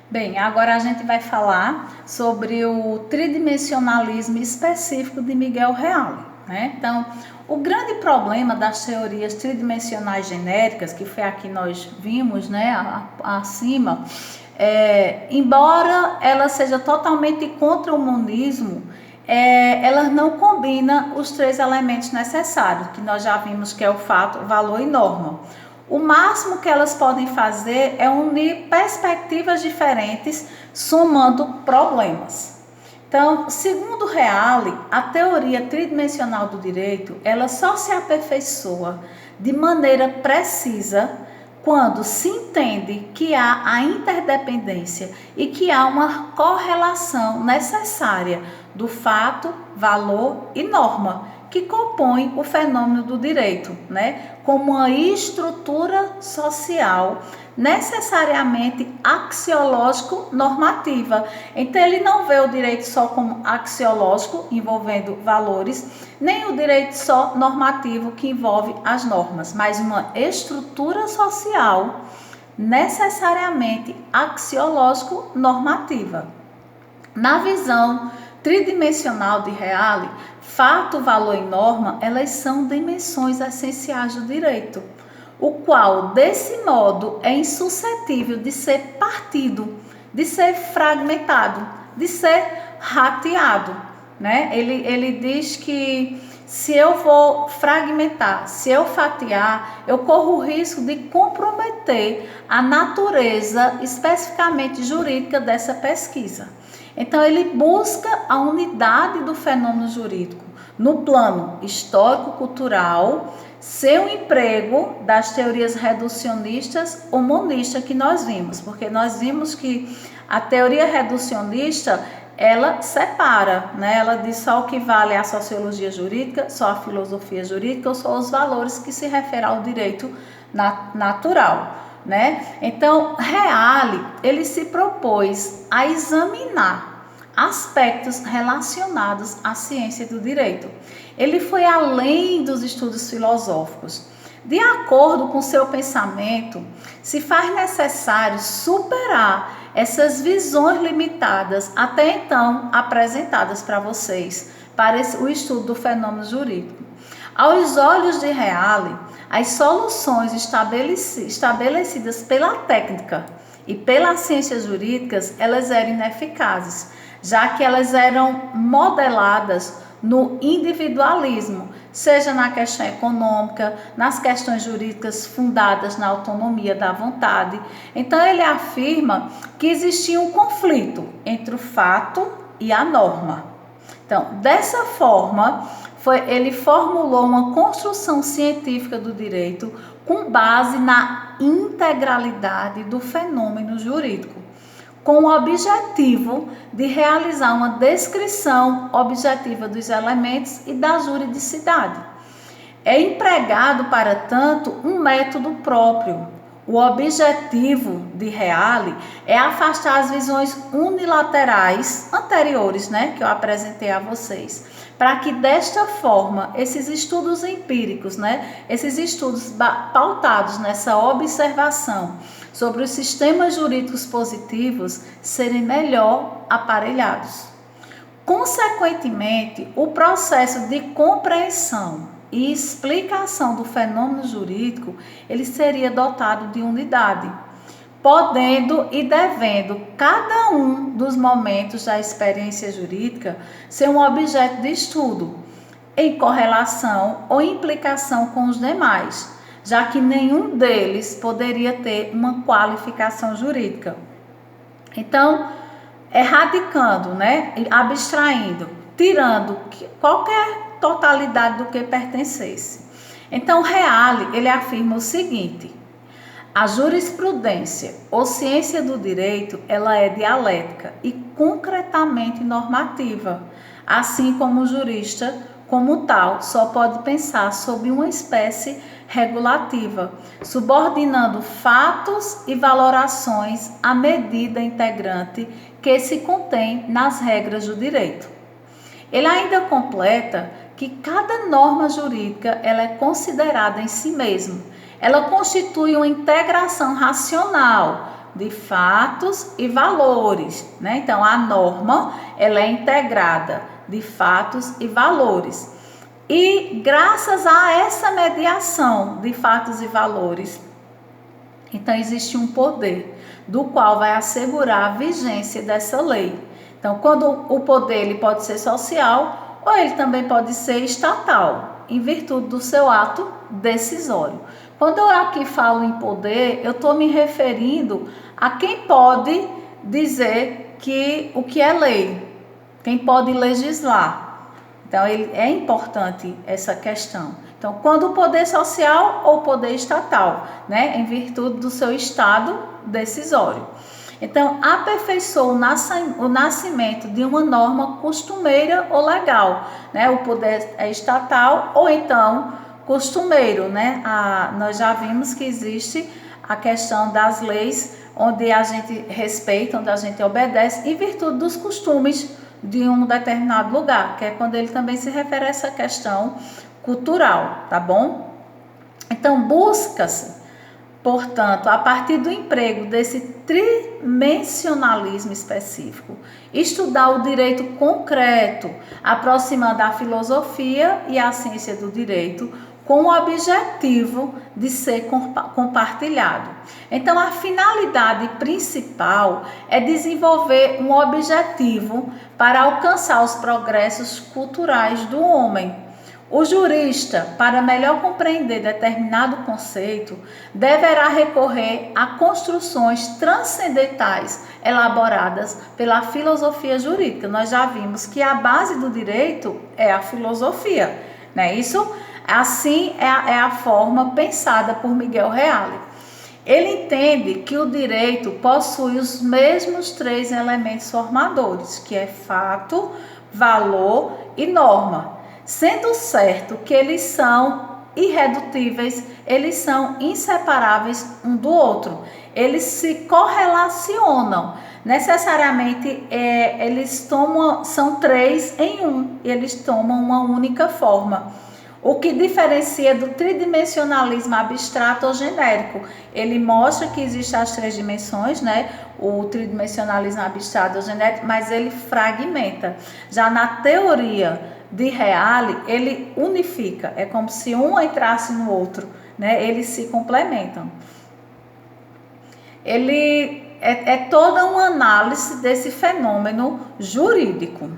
Bem, agora a gente vai falar sobre o tridimensionalismo específico de Miguel Reale, né? Então, o grande problema das teorias tridimensionais genéricas, que foi aqui nós vimos, né, acima, embora ela seja totalmente contra o monismo, ela não combina os três elementos necessários, que nós já vimos que é o fato, valor e norma. O máximo que elas podem fazer é unir perspectivas diferentes, somando problemas. Então, segundo Reale, a teoria tridimensional do direito, ela só se aperfeiçoa de maneira precisa quando se entende que há a interdependência e que há uma correlação necessária do fato, valor e norma, que compõe o fenômeno do direito, né? Como uma estrutura social necessariamente axiológico-normativa. Então, ele não vê o direito só como axiológico, envolvendo valores, nem o direito só normativo, que envolve as normas, mas uma estrutura social necessariamente axiológico-normativa. Na visão tridimensional de Reale, fato, valor e norma, elas são dimensões essenciais do direito, o qual, desse modo, é insuscetível de ser partido, de ser fragmentado, de ser rateado, né? Ele diz que se eu vou fragmentar, se eu fatiar, eu corro o risco de comprometer a natureza especificamente jurídica dessa pesquisa. Então, ele busca a unidade do fenômeno jurídico no plano histórico-cultural, seu emprego das teorias reducionistas ou monistas que nós vimos, porque nós vimos que a teoria reducionista, ela separa, né? Ela diz só o que vale a sociologia jurídica, só a filosofia jurídica, ou só os valores que se referem ao direito natural, né? Então, Reale, ele se propôs a examinar aspectos relacionados à ciência do direito. Ele foi além dos estudos filosóficos. De acordo com seu pensamento, se faz necessário superar essas visões limitadas até então apresentadas para vocês, para o estudo do fenômeno jurídico. Aos olhos de Reale, as soluções estabelecidas pela técnica e pelas ciências jurídicas, elas eram ineficazes, já que elas eram modeladas no individualismo, seja na questão econômica, nas questões jurídicas fundadas na autonomia da vontade. Então, ele afirma que existia um conflito entre o fato e a norma. Então, dessa forma, ele formulou uma construção científica do direito com base na integralidade do fenômeno jurídico, com o objetivo de realizar uma descrição objetiva dos elementos e da juridicidade. É empregado, para tanto, um método próprio. O objetivo de Reale é afastar as visões unilaterais anteriores, né, que eu apresentei a vocês, para que desta forma esses estudos empíricos, né, esses estudos pautados nessa observação sobre os sistemas jurídicos positivos serem melhor aparelhados. Consequentemente, o processo de compreensão e explicação do fenômeno jurídico, ele seria dotado de unidade, podendo e devendo cada um dos momentos da experiência jurídica ser um objeto de estudo, em correlação ou implicação com os demais, já que nenhum deles poderia ter uma qualificação jurídica. Então, erradicando, né, abstraindo, tirando qualquer totalidade do que pertencesse. Então, Reale, ele afirma o seguinte: a jurisprudência ou ciência do direito, ela é dialética e concretamente normativa, assim como o jurista, como tal, só pode pensar sob uma espécie regulativa, subordinando fatos e valorações à medida integrante que se contém nas regras do direito. Ele ainda completa que cada norma jurídica ela é considerada em si mesma. Ela constitui uma integração racional, de fatos e valores, né? Então, a norma, ela é integrada de fatos e valores. E graças a essa mediação de fatos e valores, então existe um poder do qual vai assegurar a vigência dessa lei. Então, quando o poder ele pode ser social ou ele também pode ser estatal, em virtude do seu ato decisório. Quando eu aqui falo em poder, eu estou me referindo a quem pode dizer o que é lei, quem pode legislar. Então, é importante essa questão. Então, quando o poder social ou poder estatal, né, em virtude do seu estado decisório. Então, aperfeiçoa o nascimento de uma norma costumeira ou legal, né? O poder é estatal ou então costumeiro, né? Nós já vimos que existe a questão das leis onde a gente respeita, onde a gente obedece em virtude dos costumes de um determinado lugar, que é quando ele também se refere a essa questão cultural, tá bom? Então, busca-se, portanto, a partir do emprego desse tridimensionalismo específico, estudar o direito concreto, aproximando a filosofia e a ciência do direito com o objetivo de ser compartilhado. Então, a finalidade principal é desenvolver um objetivo para alcançar os progressos culturais do homem. O jurista, para melhor compreender determinado conceito, deverá recorrer a construções transcendentais elaboradas pela filosofia jurídica. Nós já vimos que a base do direito é a filosofia, não é isso? Assim é a forma pensada por Miguel Reale. Ele entende que o direito possui os mesmos 3 elementos formadores, que é fato, valor e norma. Sendo certo que eles são irredutíveis, eles são inseparáveis um do outro. Eles se correlacionam. Necessariamente, são 3 em 1, e eles tomam uma única forma. O que diferencia do tridimensionalismo abstrato ou genérico. Ele mostra que existem as 3 dimensões, né? O tridimensionalismo abstrato ou genérico, mas ele fragmenta. Já na teoria de Reale, ele unifica. É como se um entrasse no outro, né? Eles se complementam. Ele é toda uma análise desse fenômeno jurídico.